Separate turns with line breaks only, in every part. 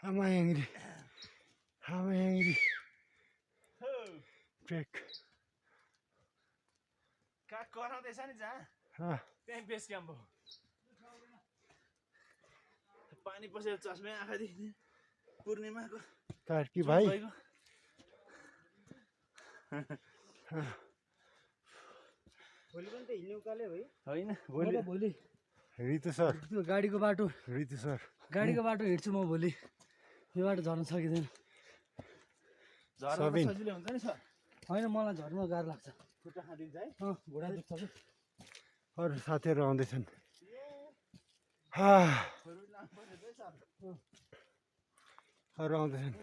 Am I angry? Am I angry? Trek.
कहाँ कराउँदैछ नि जहाँ त्यही बेस क्याम्प हो पानी पसेर चस्मै आँखा देख्ने पूर्णिमाको
कार्की भाइ
भोलि पनि त हिँड्ने उकालै है
होइन
भोलि
रितु सर
त्यो गाडीको बाटो हिँड्छु म भोलि यो बाटो झर्न सकिँदैन
झर्न सजिलो हुन्छ नि सर
होइन मलाई झर्न गाह्रो लाग्छ
खुट्टा खाँदिन्छ है
घुँडा दुख्छ कि
अरू साथीहरू आउँदैछन् अरू आउँदैछन्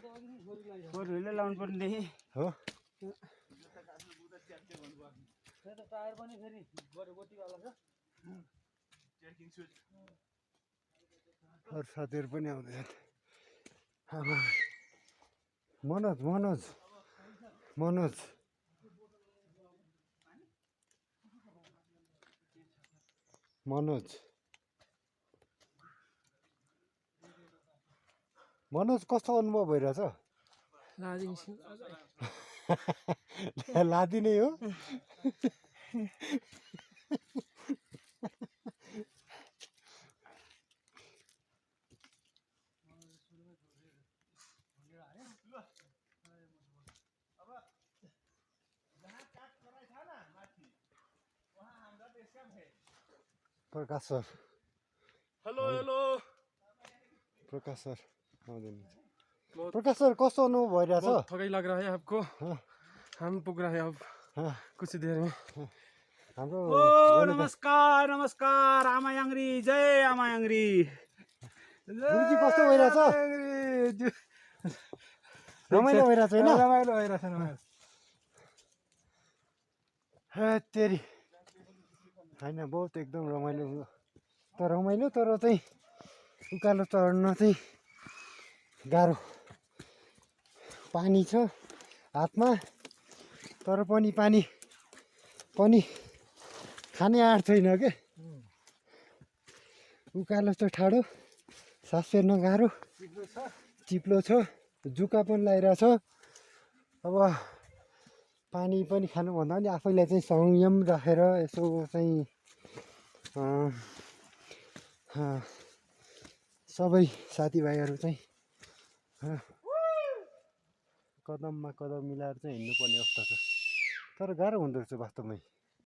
फोर व्हिलर लाउनु पर्ने
हो
टायर पनि फेरि गोटीवाला छ
अरू साथीहरू पनि आउँदैछन् मनोज कस्तो अनुभव भइरहेछ लादी नै हो प्रकाश सर
हेलो
प्रकाश सर प्रकाश सर कस्तो अनुभव भइरहेछ
थकाई लग रहा है आपको हम पुग रहे हैं अब कुछ देर में
हाम्रो
नमस्कार आमा याङ्री जय आमा याङ्री
गुरुजी कस्तो भइरहेछ रमाइलो भइरहेछ होइन
रमाइलो भइरहेछ
तेरी होइन बहुत एकदम रमाइलो तर चाहिँ उकालो चढ्न चाहिँ गाह्रो पानी छ हातमा तर पनि पानी खाने आँट छैन के उकालो चाहिँ ठाडो सास फेर्न गाह्रो चिप्लो छ जुका पनि लगाइरहेछ अब पानी पनि खानुभन्दा पनि आफैलाई चाहिँ संयम राखेर यसो चाहिँ सबै साथीभाइहरू चाहिँ कदममा कदम मिलाएर चाहिँ हिँड्नुपर्ने अवस्था छ तर गाह्रो हुँदो रहेछ वास्तवमै